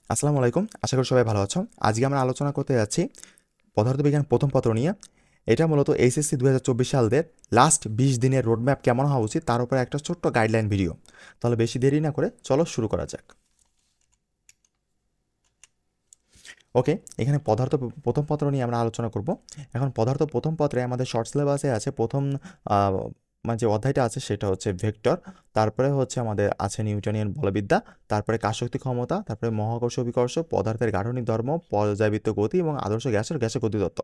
আসসালামু আলাইকুম, আশা করি সবাই ভালো আছো। আজকে আমরা আলোচনা করতে যাচ্ছি পদার্থবিজ্ঞান প্রথম পত্র নিয়ে। এটা মূলত এইচএসসি 2024 সালের লাস্ট 20 দিনের রোডম্যাপ কেমন হওয়া উচিত তার উপরে একটা ছোট্ট গাইডলাইন ভিডিও। তাহলে বেশি দেরি না করে চলো শুরু করা যাক। ওকে, এখানে পদার্থ প্রথম পত্র নিয়ে আমরা আলোচনা করব। এখন পদার্থ প্রথম পত্রে আমাদের শর্ট সিলেবাসে আছে প্রথম আহ, মানে যে অধ্যায়টা আছে সেটা হচ্ছে ভেক্টর। তারপরে হচ্ছে আমাদের আছে নিউটনিয়ান বলবিদ্যা, তারপরে কার্যশক্তি ক্ষমতা, তারপরে মহাকর্ষ বিকর্ষ, পদার্থের গাঠনিক ধর্ম, পর্যায়বৃত্ত গতি এবং আদর্শ গ্যাসের গতি তত্ত্ব।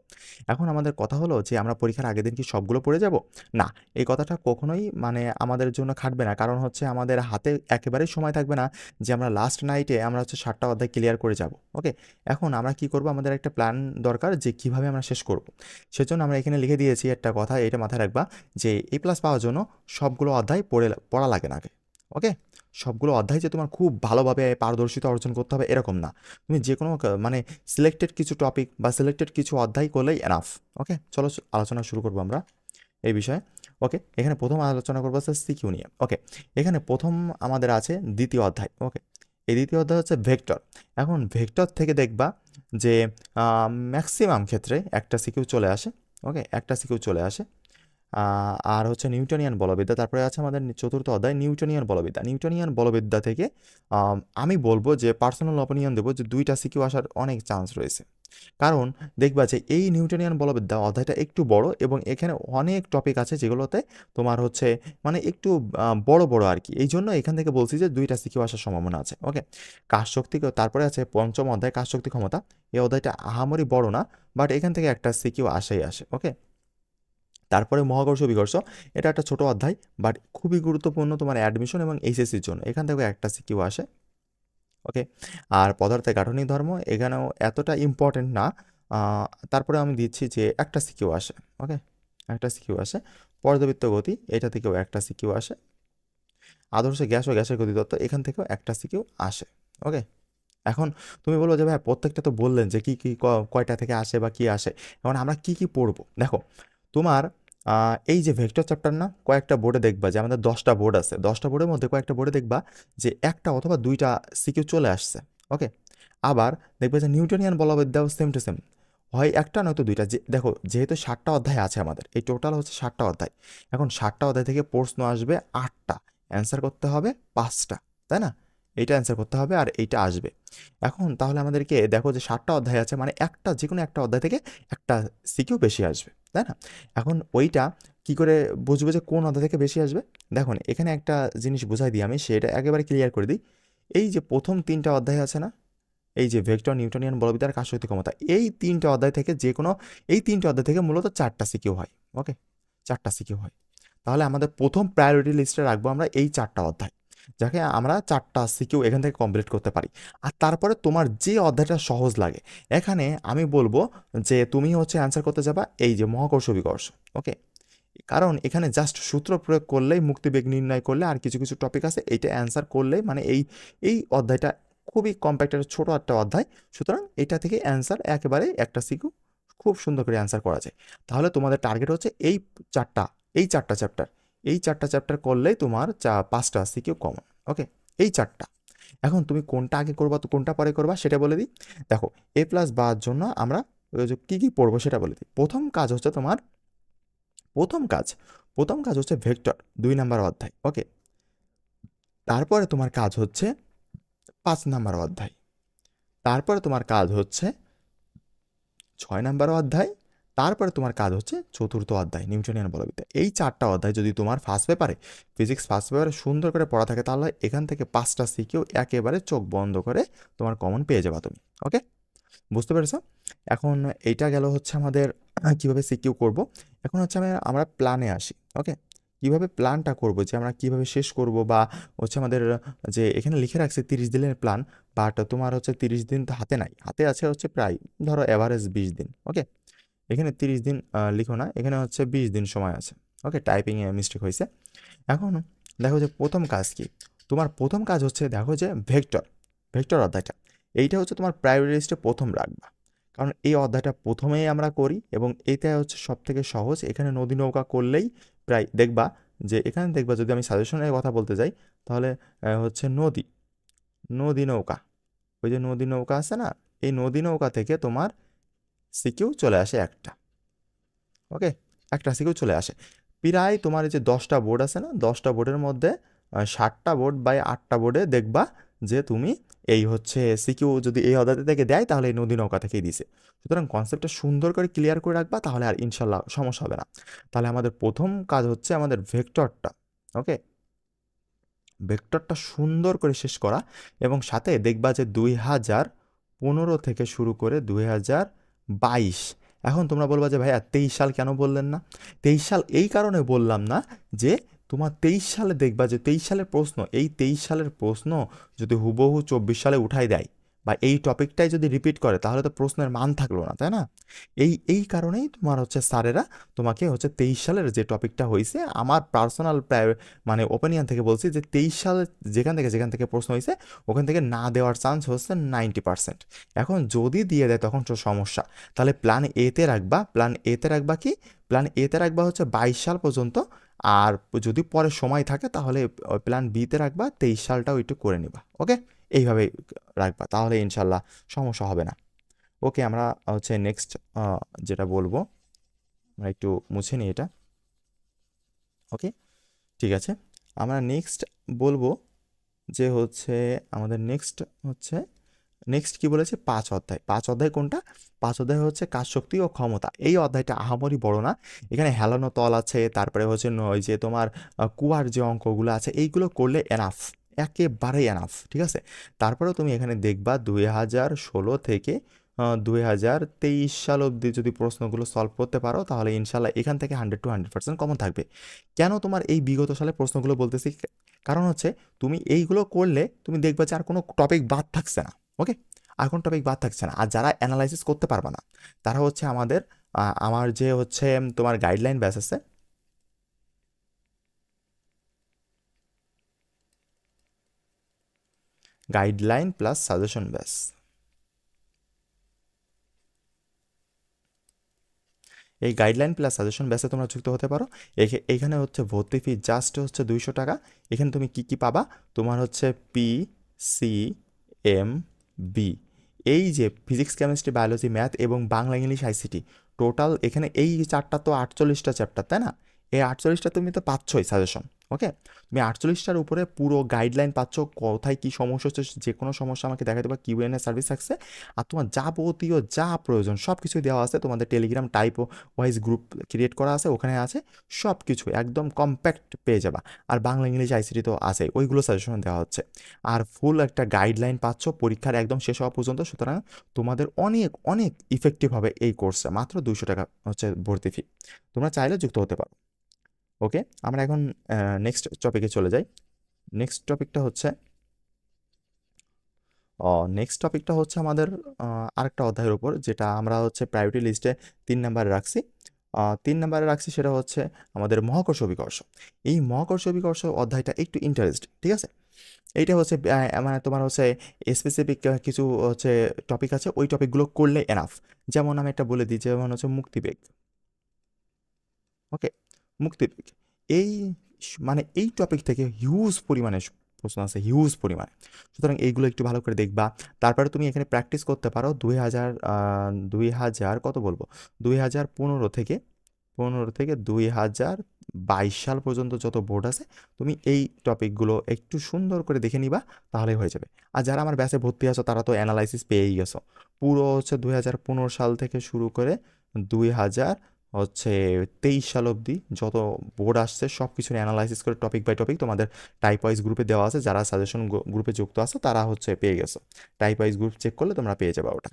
এখন আমাদের কথা হলো যে আমরা পরীক্ষার আগের দিন কি সবগুলো পড়ে যাব? না, এই কথাটা কখনোই মানে আমাদের জন্য খাটবে না, কারণ হচ্ছে আমাদের হাতে একেবারেই সময় থাকবে না যে আমরা লাস্ট নাইটে আমরা হচ্ছে 7টা অধ্যায় ক্লিয়ার করে যাব। ওকে, এখন আমরা কি করব, আমাদের একটা প্ল্যান দরকার যে কিভাবে আমরা শেষ করব। সেজন্য আমরা এখানে লিখে দিয়েছি একটা কথা, এটা মাথায় রাখবা যে A+ পাওয়ার জন্য সবগুলো অধ্যায় পড়া লাগে না আগে। ওকে, সবগুলো অধ্যায় যে তোমার খুব ভালোভাবে পারদর্শিতা অর্জন করতে হবে এরকম না। তুমি যে কোনো মানে সিলেক্টেড কিছু টপিক বা সিলেক্টেড কিছু অধ্যায় করলেই এনাফ। ওকে, চলো আলোচনা শুরু করবো আমরা এই বিষয়ে। ওকে, এখানে প্রথম আলোচনা করবো হচ্ছে সিকিউ নিয়ে। ওকে, এখানে প্রথম আমাদের আছে দ্বিতীয় অধ্যায়। ওকে, এই দ্বিতীয় অধ্যায় হচ্ছে ভেক্টর। এখন ভেক্টর থেকে দেখবা যে ম্যাক্সিমাম ক্ষেত্রে একটা সিকিউ চলে আসে। ওকে, একটা সিকিউ চলে আসে। আর হচ্ছে নিউটনিয়ান বলবিদ্যা, তারপরে আছে আমাদের চতুর্থ অধ্যায় নিউটনিয়ান বলবিদ্যা। নিউটনিয়ান বলবিদ্যা থেকে আমি বলবো যে পার্সোনাল অপিনিয়ন দেবো যে 2টা সিকিউ আসার অনেক চান্স রয়েছে। কারণ দেখবা যে এই নিউটনিয়ান বলবিদ্যা অধ্যায়টা একটু বড় এবং এখানে অনেক টপিক আছে যেগুলোতে তোমার হচ্ছে মানে একটু বড় বড় আর কি। এই জন্য এখান থেকে বলছি যে 2টা সিকিউ আসার সম্ভাবনা আছে। ওকে, কাজশক্তি, তারপরে আছে পঞ্চম অধ্যায় কাজশক্তি ক্ষমতা। এই অধ্যায়টা আহামরি বড় না, বাট এখান থেকে একটা সিকিউ আসেই আসে। ওকে, তারপরে মহাকর্ষ বিকর্ষ, এটা একটা ছোট অধ্যায় বাট খুবই গুরুত্বপূর্ণ তোমার অ্যাডমিশন এবং এইচএসসির জন্য, এখান থেকে একটা সিকিউ আসে। ওকে, আর পদার্থের গাঠনিক ধর্ম এখানেও এতটা ইম্পর্টেন্ট না। তারপরে আমি দিচ্ছি যে একটা সিকিউ আসে। ওকে, একটা সিকিউ আসে। পর্যাবৃত্ত গতি, এটা থেকেও একটা সিকিউ আসে। আদর্শ গ্যাস ও গ্যাসের গতিতত্ত্ব, এখান থেকেও একটা সিকিউ আসে। ওকে, এখন তুমি বলবো যে ভাই প্রত্যেকটা তো বললেন যে কি কি কয়টা থেকে আসে বা কি আসে, এখন আমরা কি কি পড়বো। দেখো, তোমার এই যে ভেক্টর চ্যাপ্টার না, কয়েকটা বোর্ডে দেখবা যে আমাদের 10টা বোর্ড আছে, 10টা বোর্ডের মধ্যে কয়েকটা বোর্ডে দেখবা যে একটা অথবা 2টা সিকিউ চলে আসছে। ওকে, আবার দেখবে যে নিউটনিয়ান বলবিদ্যাও সেম টু সেম, হয় একটা নয়তো 2টা। যে দেখো, যেহেতু 7টা অধ্যায় আছে আমাদের, এই টোটাল হচ্ছে 7টা অধ্যায়। এখন 7টা অধ্যায় থেকে প্রশ্ন আসবে 8টা, অ্যান্সার করতে হবে 5টা, তাই না? এইটা অ্যান্সার করতে হবে আর এইটা আসবে। এখন তাহলে আমাদেরকে দেখো যে 7টা অধ্যায় আছে, মানে একটা যে কোনো একটা অধ্যায় থেকে একটা সিকিউ বেশি আসবে, তাই না? এখন ওইটা কি করে বুঝবে যে কোন অধ্যায় থেকে বেশি আসবে? দেখুন, এখানে একটা জিনিস বুঝাই দিই, আমি সেটা একেবারে ক্লিয়ার করে দিই। এই যে প্রথম 3টা অধ্যায় আছে না, এই যে ভেক্টর, নিউটনিয়ান বলবিদ্যা আর কার্যশক্তি ক্ষমতা, এই 3টে অধ্যায় থেকে যে কোনো, এই 3টে অধ্যায় থেকে মূলত 4টা সিকিউ হয়। ওকে, 4টা সিকিউ হয়। তাহলে আমাদের প্রথম প্রায়োরিটি লিস্টে রাখবো আমরা এই 4টা অধ্যায়, যাকে আমরা 4টা সিকিউ এখান থেকে কমপ্লিট করতে পারি। আর তারপরে তোমার যে অধ্যায়টা সহজ লাগে, এখানে আমি বলবো যে তুমি হচ্ছে অ্যান্সার করতে যাবা এই যে মহাকর্ষ বিকর্ষ। ওকে, কারণ এখানে জাস্ট সূত্র প্রয়োগ করলেই, মুক্তিবেগ নির্ণয় করলে আর কিছু কিছু টপিক আছে, এইটা অ্যান্সার করলেই মানে এই এই অধ্যায়টা খুবই কম্প্যাক্ট, একটা ছোটো একটা অধ্যায়। সুতরাং এটা থেকে অ্যান্সার একেবারে একটা সিকিউ খুব সুন্দর করে অ্যান্সার করা যায়। তাহলে তোমাদের টার্গেট হচ্ছে চারটা এই 4টা চ্যাপ্টার, এই 4টা চ্যাপ্টার করলেই তোমার 5টা সিকিউ কমন। ওকে, এই 4টা। এখন তুমি কোনটা আগে করবা তো কোনটা পরে করবা সেটা বলে দিই। দেখো, A+ পাওয়ার জন্য আমরা ওই যে কী কী পড়বো সেটা বলে দিই। প্রথম কাজ হচ্ছে তোমার, প্রথম কাজ প্রথম কাজ হচ্ছে ভেক্টর 2 নাম্বার অধ্যায়। ওকে, তারপরে তোমার কাজ হচ্ছে 5 নাম্বার অধ্যায়, তারপরে তোমার কাজ হচ্ছে 6 নাম্বার অধ্যায়, তারপরে তোমার কাজ হচ্ছে চতুর্থ অধ্যায় নিউটনিয়ান বলবিদ্যা। এই 4টা অধ্যায় যদি তোমার ফার্স্ট পেপারে, ফিজিক্স ফার্স্ট পেপারে সুন্দর করে পড়া থাকে, তাহলে এখান থেকে 5টা সিকিউ একেবারে চোখ বন্ধ করে তোমার কমন পেয়ে যাবা তুমি। ওকে, বুঝতে পেরেছো? এখন এইটা গেল হচ্ছে আমাদের কিভাবে সিকিউ করব। এখন হচ্ছে আমরা প্ল্যানে আসি। ওকে, কিভাবে প্ল্যানটা করব, যে আমরা কিভাবে শেষ করব, বা হচ্ছে আমাদের যে এখানে লিখে রাখছে 30 দিনের প্ল্যান, বাট তোমার হচ্ছে 30 দিন তো হাতে নাই, হাতে আছে হচ্ছে প্রায় ধরো এভারেজ 20 দিন। ওকে, এখানে 30 দিন লিখো না, এখানে হচ্ছে 20 দিন সময় আছে। ওকে, টাইপিংয়ে মিস্টেক হয়েছে। এখন দেখো যে প্রথম কাজ কি, তোমার প্রথম কাজ হচ্ছে দেখো যে ভেক্টর, ভেক্টর অধ্যায়টা এইটা হচ্ছে তোমার প্রায়োরিটি লিস্টে প্রথম রাখবা। কারণ এই অধ্যায়টা প্রথমেই আমরা করি এবং এইটা হচ্ছে সব থেকে সহজ। এখানে নদী নৌকা করলেই প্রায় দেখবা যে, এখানে দেখবা যদি আমি সাজেশনের কথা বলতে যাই তাহলে হচ্ছে নদী, নদী নৌকা, ওই যে নদী নৌকা আছে না, এই নদী নৌকা থেকে তোমার সিকিউ চলে আসে একটা। ওকে, একটা সিকিউ চলে আসে। প্রায় তোমার এই যে 10টা বোর্ড আছে না, 10টা বোর্ডের মধ্যে 7টা বোর্ড বা 8টা বোর্ডে দেখবা যে তুমি এই হচ্ছে সিকিউ যদি এই অধ্যায় থেকে দেয় তাহলে এই নদী নৌকা থেকেই দিছে। সুতরাং কনসেপ্টটা সুন্দর করে ক্লিয়ার করে রাখবা, তাহলে আর ইনশাল্লাহ সমস্যা হবে না। তাহলে আমাদের প্রথম কাজ হচ্ছে আমাদের ভেক্টরটা, ওকে, ভেক্টরটা সুন্দর করে শেষ করা, এবং সাথে দেখবা যে 2015 থেকে শুরু করে 2022। এখন তোমরা বলবা যে ভাইয়া 23 সাল কেন বললেন না? 23 সাল এই কারণে বললাম না যে তোমার 23 সালে দেখবা যে 23 সালের প্রশ্ন, এই 23 সালের প্রশ্ন যদি হুবহু 24 সালে উঠাই দেয় বা এই টপিকটাই যদি রিপিট করে তাহলে তো প্রশ্নের মান থাকলো না, তাই না? এই কারণেই তোমার হচ্ছে স্যারেরা তোমাকে হচ্ছে 23 সালের যে টপিকটা হয়েছে, আমার পার্সোনাল মানে ওপিনিয়ন থেকে বলছি যে 23 সালে যেখান থেকে প্রশ্ন হয়েছে ওখান থেকে না দেওয়ার চান্স হচ্ছে 90%। এখন যদি দিয়ে দেয় তখন তো সমস্যা। তাহলে প্ল্যান এতে রাখবা, কি প্ল্যান এতে রাখবা হচ্ছে 22 সাল পর্যন্ত। আর যদি পরে সময় থাকে তাহলে প্ল্যান বিতে রাখবা 23 সালটাও একটু করে নিবা। ওকে, এইভাবে রাখবা, তাহলে ইনশাল্লাহ সমস্যা হবে না। ওকে, আমরা হচ্ছে নেক্সট যেটা বলবো, আমরা একটু মুছে নিই এটা। ওকে, ঠিক আছে, আমরা নেক্সট বলবো যে হচ্ছে আমাদের নেক্সট কি বলেছে, 5 অধ্যায়। 5 অধ্যায় কোনটা? 5 অধ্যায় হচ্ছে কাজ শক্তি ও ক্ষমতা। এই অধ্যায়টা আহামরি বড় না, এখানে হেলানো তল আছে, তারপরে হচ্ছে ওই যে তোমার কুয়ার যে অঙ্কগুলো আছে এইগুলো করলে এনাফ, একেবারে এনাফ, ঠিক আছে। তারপরেও তুমি এখানে দেখবা 2016 থেকে 2023 সাল অবধি যদি প্রশ্নগুলো সলভ করতে পারো তাহলে ইনশাল্লাহ এখান থেকে 100 to 100% কমন থাকবে। কেন তোমার এই বিগত সালে প্রশ্নগুলো বলতেছি? কারণ হচ্ছে তুমি এইগুলো করলে তুমি দেখবা যে আর কোনো টপিক বাদ থাকছে না। ওকে, আর কোনো টপিক বাদ থাকছে না। আর যারা অ্যানালাইসিস করতে পারবে না তারা হচ্ছে আমার যে হচ্ছে তোমার গাইডলাইন ব্যাচ আছে, গাইডলাইন প্লাস সাজেশন ব্যাচ, এই গাইডলাইন প্লাস সাজেশন ব্যাচে তোমরা যুক্ত হতে পারো। এইখানে হচ্ছে ভর্তি ফি জাস্ট হচ্ছে 200 টাকা। এখানে তুমি কি কি পাবা? তোমার হচ্ছে PCMB, এই যে ফিজিক্স কেমিস্ট্রি বায়োলজি ম্যাথ এবং বাংলা ইংলিশ আইসিটি, টোটাল এখানে এই চারটা তো 48টা চ্যাপ্টার, তাই না? এই 48টা তুমি তো পাচ্ছই সাজেশন। ওকে, তুমি 48টার উপরে পুরো গাইডলাইন পাচ্ছ, কোথায় কি সমস্যা হচ্ছে যে কোনো সমস্যা আমাকে দেখা দেবা, কিউএনএ সার্ভিস থাকছে। আর তোমার যাবতীয় যা প্রয়োজন সব কিছুই দেওয়া আছে। তোমাদের Telegram type wise group create করা আছে, ওখানে আছে সব কিছু একদম কম্প্যাক্ট পেয়ে যাবা। আর বাংলা ইংলিশ আইসিটি তো আছে, ওইগুলো সাজেশন দেওয়া হচ্ছে। আর ফুল একটা গাইডলাইন পাচ্ছ পরীক্ষার একদম শেষ হওয়া পর্যন্ত। সুতরাং তোমাদের অনেক অনেক ইফেক্টিভ হবে এই কোর্সটা, মাত্র 200 টাকা হচ্ছে ভর্তি ফি। তোমরা চাইলে যুক্ত হতে পারো। ওকে, আমরা এখন নেক্সট টপিকে চলে যাই। নেক্সট টপিকটা হচ্ছে আমাদের আরেকটা অধ্যায়ের উপর, যেটা আমরা হচ্ছে প্রায়োরিটি লিস্টে 3 নম্বরে রাখছি। 3 নম্বরে রাখছি, সেটা হচ্ছে আমাদের মহাকর্ষ বিকর্ষ। এই মহাকর্ষ বিকর্ষ অধ্যায়টা একটু ইন্টারেস্ট, ঠিক আছে। এইটা হচ্ছে মানে তোমার হচ্ছে স্পেসিফিক কিছু হচ্ছে টপিক আছে, ওই টপিকগুলো করলে এনাফ। যেমন আমি একটা বলে দিই, যেমন হচ্ছে মুক্তিবেগ। ওকে, মুক্তিবেগ, এই মানে এই টপিক থেকে হিউজ পরিমাণে প্রশ্ন আছে, হিউজ পরিমাণে। সুতরাং এইগুলো একটু ভালো করে দেখবা। তারপরে তুমি এখানে প্র্যাকটিস করতে পারো 2000 কত বলবো, 2015 থেকে 2022 সাল পর্যন্ত যত বোর্ড আছে তুমি এই টপিকগুলো একটু সুন্দর করে দেখে নিবা, তাহলেই হয়ে যাবে। আর যারা আমার ব্যাচে ভর্তি আছো তারা তো অ্যানালাইসিস পেয়েই গেছো। পুরো হচ্ছে 2015 সাল থেকে শুরু করে 2023 সাল অবধি যত বোর্ড আসছে সব কিছুর অ্যানালাইসিস করে টপিক বাই টপিক তোমাদের টাইপ ওয়াইজ গ্রুপে দেওয়া আছে। যারা সাজেশন গ্রুপে যুক্ত আছে তারা হচ্ছে পেয়ে গেছো, টাইপ ওয়াইজ গ্রুপ চেক করলে তোমরা পেয়ে যাবে ওটা।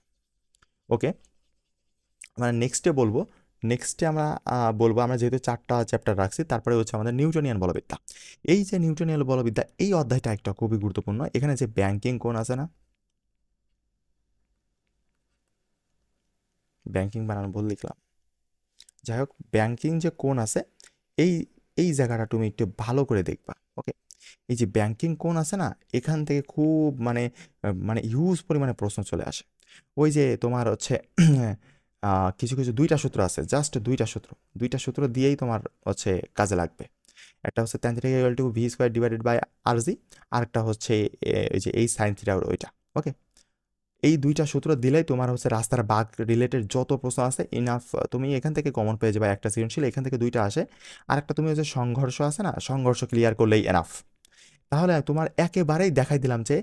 ওকে, মানে নেক্সটে আমরা বলবো, আমরা যেহেতু 4টা চ্যাপ্টার রাখছি, তারপরে হচ্ছে আমাদের নিউটনিয়ান বলবিদ্যা। এই যে নিউটনিয়ান বলবিদ্যা, এই অধ্যায়টা একটা খুবই গুরুত্বপূর্ণ। এখানে যে ব্যাংকিং কোণ আছে না, ব্যাংকিং বানানো ভুল লিখলাম, যাই হোক, ব্যাংকিং যে কোণ আছে এই এই জায়গাটা তুমি একটু ভালো করে দেখবা। ওকে, এই যে ব্যাংকিং কোণ আছে না, এখান থেকে খুব মানে হিউজ পরিমাণে প্রশ্ন চলে আসে। ওই যে তোমার হচ্ছে কিছু কিছু 2টা সূত্র আছে, জাস্ট 2টা সূত্র দিয়েই তোমার হচ্ছে কাজে লাগবে। একটা হচ্ছে tan theta equal to V square divided by R G, আরেকটা হচ্ছে ওই যে এই সাইন থিটা, ওইটা। ওকে, এই দুইটা সূত্র দিলেই তোমার হচ্ছে রাস্তার বাগ রিলেটেড যত প্রশ্ন আছে ইনাফ, তুমি এখান থেকে কমন পেয়ে যাবে। একটা সৃজনশীল এখান থেকে দুইটা আসে, আর একটা তুমি হচ্ছে সংঘর্ষ আছে না, সংঘর্ষ ক্লিয়ার করলেই এনাফ। তাহলে তোমার একেবারেই দেখাই দিলাম যে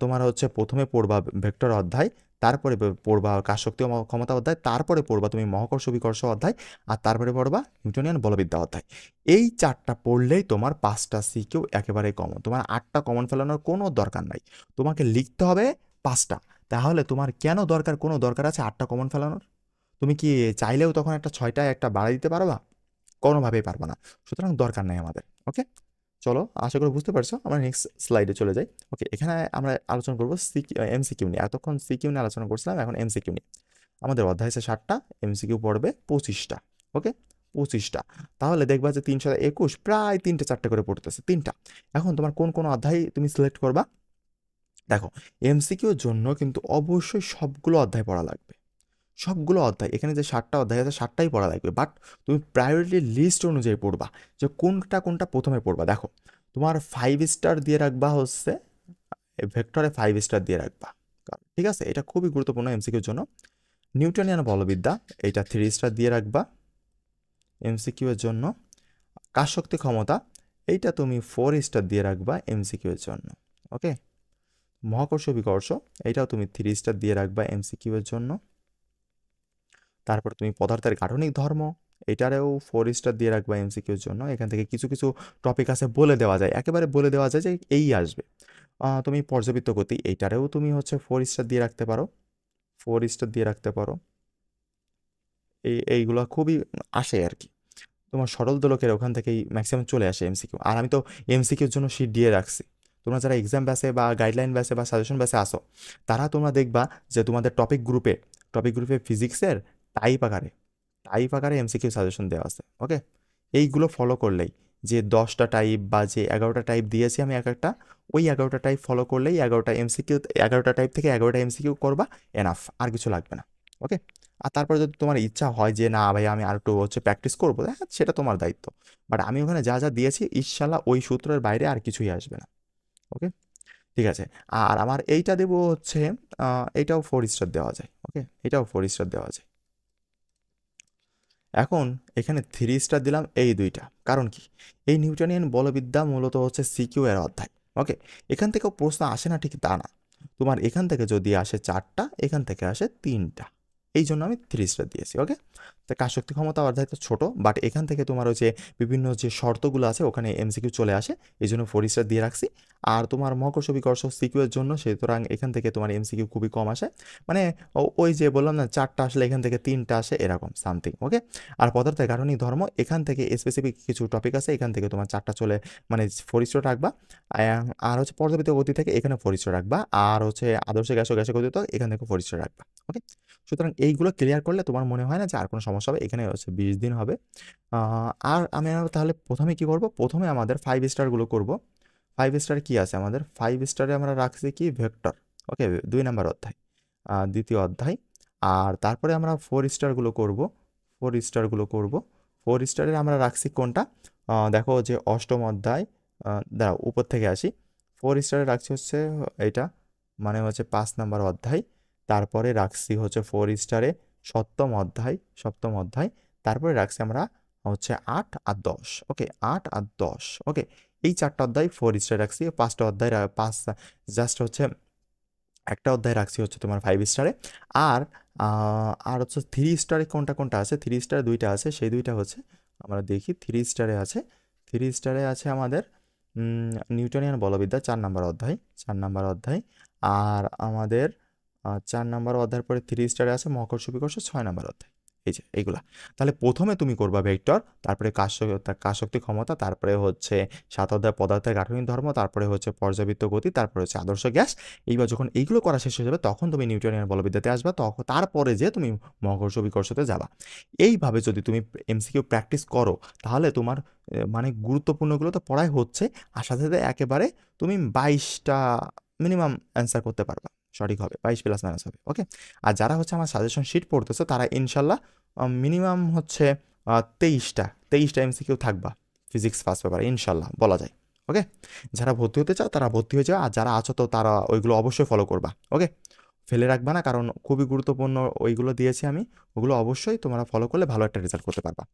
তোমার হচ্ছে প্রথমে পড়বা ভেক্টর অধ্যায়, তারপরে পড়বা কাজ শক্তি ও ক্ষমতা অধ্যায়, তারপরে পড়বা তুমি মহাকর্ষ বিকর্ষ অধ্যায়, আর তারপরে পড়বা নিউটনিয়ান বলবিদ্যা অধ্যায়। এই চারটা পড়লেই তোমার 5টা সিকিউ একেবারেই কমন, তোমার 8টা কমন ফেলানোর কোনো দরকার নাই, তোমাকে লিখতে হবে 5টা। তাহলে তোমার কেন দরকার, কোনো দরকার আছে 8টা কমন ফেলানোর? তুমি কি চাইলেও তখন একটা 6টায় একটা বাড়াই দিতে পারবা? কোনোভাবেই পারবা না। সুতরাং দরকার নাই আমাদের। ওকে, চলো, আশা করি বুঝতে পারছো। আমরা নেক্সট স্লাইডে চলে যাই। ওকে, এখানে আমরা আলোচনা করবো এমসিকিউ নিয়ে। এতক্ষণ সিকিউ নিয়ে আলোচনা করছিলাম, এখন এমসিকিউ নিয়ে। আমাদের অধ্যায় আছে 7টা, এমসিকিউ পড়বে 25টা। ওকে, 25টা। তাহলে দেখবা যে 321 প্রায় 3টে 4টে করে পড়তেছে, 3টা। এখন তোমার কোন কোন অধ্যায় তুমি সিলেক্ট করবা? দেখো, এমসিকিউর জন্য কিন্তু অবশ্যই সবগুলো অধ্যায় পড়া লাগবে, সবগুলো অধ্যায়। এখানে যে 7টা অধ্যায় আছে 7টাই পড়া লাগবে, বাট তুমি প্রায়োরিটি লিস্ট অনুযায়ী পড়বা যে কোনটা কোনটা প্রথমে পড়বা। দেখো, তোমার 5 স্টার দিয়ে রাখবা হচ্ছে ভেক্টরে, 5 স্টার দিয়ে রাখবা, ঠিক আছে? এটা খুবই গুরুত্বপূর্ণ এমসিকিউর জন্য। নিউটনিয়ান বলবিদ্যা এটা 3 স্টার দিয়ে রাখবা এমসিকিউ এর জন্য। কাজ শক্তি ক্ষমতা এইটা তুমি 4 স্টার দিয়ে রাখবা এমসিকিউ এর জন্য। ওকে, মহাকর্ষ বিকর্ষ এইটাও তুমি 3 স্টার দিয়ে রাখবা এমসিকিউ এর জন্য। তারপর তুমি পদার্থের গাঠনিক ধর্ম এটারেও 4 স্টার দিয়ে রাখবা এমসিকিউর জন্য। এখান থেকে কিছু কিছু টপিক আছে বলে দেওয়া যায়, একেবারে বলে দেওয়া যায় যে এই আসবে। তুমি পর্যাবৃত্ত গতি এইটারেও তুমি হচ্ছে 4 স্টার দিয়ে রাখতে পারো, 4 স্টার দিয়ে রাখতে পারো। এইগুলো খুবই আসে আর কি। তোমার সরল দোলকের ওখান থেকেই ম্যাক্সিমাম চলে আসে এমসিকিউ। আর আমি তো এমসিকিউর জন্য শিট দিয়ে রাখছি। তোমরা যারা এক্সাম ব্যাসে বা গাইডলাইন ব্যাসে বা সাজেশন ব্যাসে আসো, তারা তোমরা দেখবা যে তোমাদের টপিক গ্রুপে ফিজিক্সের টাইপ আকারে এমসিকিউ সাজেশন দেওয়া আছে। ওকে, এইগুলো ফলো করলেই, যে 10টা টাইপ বা যে 11টা টাইপ দিয়েছি আমি এক একটা, ওই 11টা টাইপ ফলো করলেই 11টা এমসিকিউ, 11টা টাইপ থেকে 11টা এমসিকিউ করবা, এনাফ, আর কিছু লাগবে না। ওকে, আর তারপরে যদি তোমার ইচ্ছা হয় যে না ভাই আমি আর একটু হচ্ছে প্র্যাকটিস করবো, হ্যাঁ সেটা তোমার দায়িত্ব। বাট আমি ওখানে যা যা দিয়েছি ইনশাল্লাহ ওই সূত্রের বাইরে আর কিছুই আসবে না। ওকে, ঠিক আছে। আর আমার এইটা দেবো হচ্ছে এইটাও 4 স্টার দেওয়া যায়। ওকে, এটাও 4 স্টার দেওয়া যায়। এখন এখানে 3 স্টার দিলাম এই দুইটা, কারণ কি, এই নিউটনিয়ান বলবিদ্যা মূলত হচ্ছে সিকিউ এর অধ্যায়। ওকে, এখান থেকেও প্রশ্ন আসে না ঠিক তা না, তোমার এখান থেকে যদি আসে 4টা, এখান থেকে আসে 3টা, এই জন্য আমি 3 স্টার দিয়েছি। ওকে, তো কাজ শক্তি ক্ষমতা অধ্যায় তো ছোট, বাট এখান থেকে তোমার ওই যে বিভিন্ন যে শর্তগুলো আছে ওখানে এমসিকিউ চলে আসে, এই জন্য 4 স্টার দিয়ে রাখছি। আর তোমার মহাকর্ষ বিকর্ষ সিকিউ এর জন্য, সুতরাং এখান থেকে তোমার এমসিকিউ খুবই কম আসে, মানে ওই যে বললাম না 4টা আসলে এখান থেকে 3টা আসে, এরকম সামথিং। ওকে, আর পদার্থের গাঠনিক ধর্ম এখান থেকে স্পেসিফিক কিছু টপিক আছে, এখান থেকে তোমার 4টা চলে, মানে 4 স্টার রাখবা। আর হচ্ছে পর্যাবৃত্ত গতি থেকে এখানে 4 স্টার রাখবা, আর হচ্ছে আদর্শ গ্যাস ও গ্যাসীয় গতিতে এখান থেকে 4 স্টার রাখবা। ওকে, সুতরাং এইগুলো ক্লিয়ার করলে তোমার মনে হয় না যে আর কোনো সমস্যা হবে। এখানে হচ্ছে 20 দিন হবে। আর আমি তাহলে প্রথমে কি করব, প্রথমে আমাদের 5 স্টারগুলো করব। 5 স্টারে কি আছে আমাদের, 5 স্টারে আমরা রাখছি কি ভেক্টর। ওকে, 2 নাম্বার অধ্যায়, দ্বিতীয় অধ্যায়। আর তারপরে আমরা 4 স্টারগুলো করব, 4 স্টারগুলো করব। 4 স্টারের আমরা রাখছি কোনটা, দেখো যে অষ্টম অধ্যায়, দাঁড়াও উপর থেকে আসি। 4 স্টারে রাখছি হচ্ছে এইটা, মানে হচ্ছে 5 নাম্বার অধ্যায়। তারপরে রাখছি হচ্ছে 4 স্টারে সপ্তম অধ্যায়। তারপরে রাখছি আমরা হচ্ছে 8 আর 10। ওকে, 8 আর 10। ওকে, এই 4টা অধ্যায় 4 স্টার রাখছি। 5টা অধ্যায় 5 জাস্ট হচ্ছে একটা অধ্যায় রাখছি হচ্ছে তোমার 5 স্টারে। আর আর হচ্ছে 3 স্টারে কোনটা কোনটা আছে, 3 স্টারে দুইটা আছে, সেই দুইটা হচ্ছে আমরা দেখি। 3 স্টারে আছে, 3 স্টারে আছে আমাদের নিউটনিয়ান বলবিদ্যা 4 নাম্বার অধ্যায়, 4 নাম্বার অধ্যায়। আর আমাদের 4 নাম্বার অধ্যায়ের পরে 3 স্টারে আছে মহাকর্ষ বিকর্ষ 6 নাম্বার অধ্যায়। এই যে এইগুলা, তাহলে প্রথমে তুমি করবা ভেক্টর, তারপরে কাজ শক্তি ক্ষমতা, তারপরে হচ্ছে 7 অধ্যায় পদার্থের গাঠনিক ধর্ম, তারপরে হচ্ছে পর্যাবৃত্ত গতি, তারপরে হচ্ছে আদর্শ গ্যাস। এইবার যখন এইগুলো করা শেষ হয়ে যাবে তখন তুমি নিউটনিয়ান বলবিদ্যাতে আসবা, তখন তারপরে যে তুমি মহাকর্ষ বিকর্ষতে যাবা। এইভাবে যদি তুমি এমসিকিউ প্র্যাকটিস করো তাহলে তোমার মানে গুরুত্বপূর্ণগুলো তো পড়াই হচ্ছে, আর সাথে সাথে একেবারে তুমি 22টা মিনিমাম অ্যান্সার করতে পারবা, সঠিক হবে, 22 প্লাস মাইনাস হবে। ওকে, আর যারা হচ্ছে আমার সাজেশন শিট পড়তেছে তারা ইনশাল্লাহ মিনিমাম হচ্ছে 23টা এমসিকিউ থাকবা ফিজিক্স ফার্স্ট পেপারে, ইনশাল্লাহ বলা যায়। ওকে, যারা ভর্তি হতে চাও তারা ভর্তি হয়ে যাও, আর যারা আছো তো তারা ওইগুলো অবশ্যই ফলো করবা। ওকে, ফেলে রাখবা না, কারণ খুবই গুরুত্বপূর্ণ ওইগুলো দিয়েছি আমি, ওগুলো অবশ্যই তোমরা ফলো করলে ভালো একটা রেজাল্ট করতে পারবা।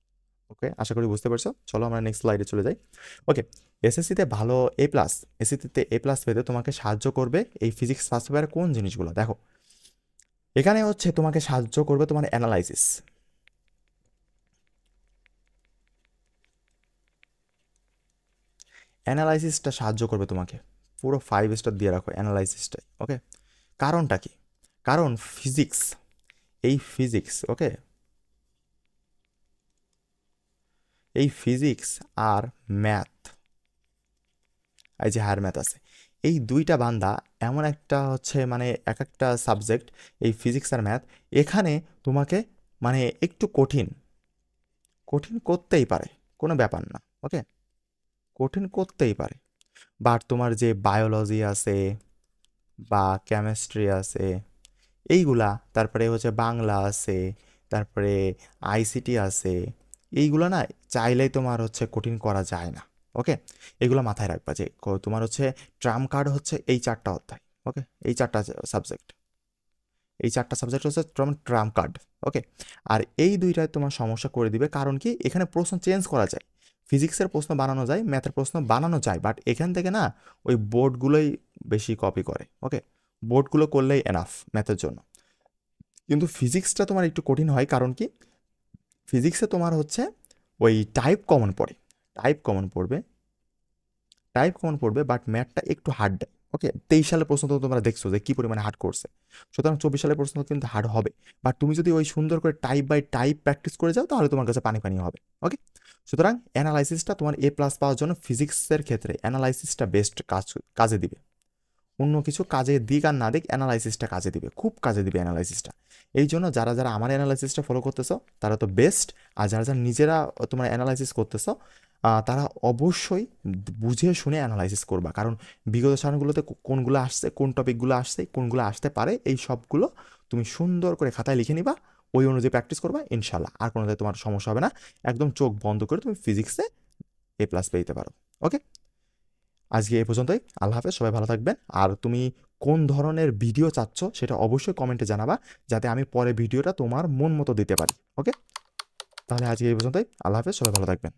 ওকে, আশা করি বুঝতে পারছো। চলো আমরা নেক্সট স্লাইডে চলে যাই। ওকে, এসএসসিতে ভালো এ প্লাস, এসএসসিতে এ প্লাস পেতে তোমাকে সাহায্য করবে এই ফিজিক্স ফার্স্ট পেপারের কোন জিনিসগুলো দেখো। এখানে হচ্ছে তোমাকে সাহায্য করবে তোমার অ্যানালাইসিস, অ্যানালাইসিসটা সাহায্য করবে তোমাকে, পুরো 5 স্টার দিয়ে রাখো অ্যানালাইসিসটাই। ওকে, কারণটা কি? কারণ ফিজিক্স, এই ফিজিক্স, ওকে, এই ফিজিক্স আর ম্যাথ, এই যে হায়ার ম্যাথ আছে, এই দুইটা বান্দা এমন একটা হচ্ছে মানে এক একটা সাবজেক্ট, এই ফিজিক্স আর ম্যাথ, এখানে তোমাকে মানে একটু কঠিন কঠিন করতেই পারে, কোনো ব্যাপার না। ওকে, কঠিন করতেই পারে, বাট তোমার যে বায়োলজি আছে বা কেমিস্ট্রি আছে এইগুলা, তারপরে হচ্ছে বাংলা আছে, তারপরে আইসিটি আছে, এইগুলো না চাইলেই তোমার হচ্ছে কঠিন করা যায় না। ওকে, এগুলো মাথায় রাখবা যে তোমার হচ্ছে ট্রাম্প কার্ড হচ্ছে এই 4টা অধ্যায়। ওকে, এই 4টা সাবজেক্ট, এই 4টা সাবজেক্ট হচ্ছে তোমার ট্রাম্প কার্ড। ওকে, আর এই দুইটায় তোমার সমস্যা করে দিবে, কারণ কি এখানে প্রশ্ন চেঞ্জ করা যায়, ফিজিক্সের প্রশ্ন বানানো যায়, ম্যাথের প্রশ্ন বানানো যায়, বাট এখান থেকে না ওই বোর্ডগুলোই বেশি কপি করে। ওকে, বোর্ডগুলো করলেই এনাফ ম্যাথের জন্য, কিন্তু ফিজিক্সটা তোমার একটু কঠিন হয়, কারণ কি ফিজিক্সে তোমার হচ্ছে ওই টাইপ কমন পড়ে, টাইপ কমন পড়বে, টাইপ কমন পড়বে, বাট ম্যাথটা একটু হার্ড দেয়। ওকে, 23 সালের প্রশ্ন তো তোমরা দেখছো যে কী পরিমাণে হার্ড করছে, সুতরাং 24 সালের প্রশ্ন কিন্তু হার্ড হবে, বাট তুমি যদি ওই সুন্দর করে টাইপ বাই টাইপ প্র্যাকটিস করে যাও তাহলে তোমার কাছে পানি পানি হবে। ওকে, সুতরাং অ্যানালাইসিসটা তোমার এ প্লাস পাওয়ার জন্য ফিজিক্সের ক্ষেত্রে অ্যানালাইসিসটা বেস্ট কাজে দিবে, অন্য কিছু কাজে দিক আর না দিক অ্যানালাইসিসটা কাজে দিবে, খুব কাজে দিবে অ্যানালাইসিসটা। এই জন্য যারা যারা আমার অ্যানালাইসিসটা ফলো করতেছো তারা তো বেস্ট, আর যারা যারা নিজেরা তোমার অ্যানালাইসিস করতেছো তারা অবশ্যই বুঝে শুনে অ্যানালাইসিস করবা, কারণ বিগত সালগুলোতে কোনগুলো আসছে, কোন টপিকগুলো আসছে, কোনগুলো আসতে পারে, এই সবগুলো তুমি সুন্দর করে খাতায় লিখে নিবা, ওই অনুযায়ী প্র্যাকটিস করবা, ইনশাল্লাহ আর কোনোটাই তোমার সমস্যা হবে না। একদম চোখ বন্ধ করে তুমি ফিজিক্সে এ প্লাস পেতে পারো। ওকে, আজকে এই পর্যন্তই, আল্লাহ হাফেজ, সবাই ভালো থাকবেন। আর তুমি কোন ধরনের ভিডিও চাচ্ছ সেটা অবশ্যই কমেন্টে জানাবা, যাতে আমি পরে ভিডিওটা তোমার মন মতো দিতে পারি। ওকে, তাহলে আজকে এই পর্যন্তই, আল্লাহ হাফেজ, সবাই ভালো থাকবেন।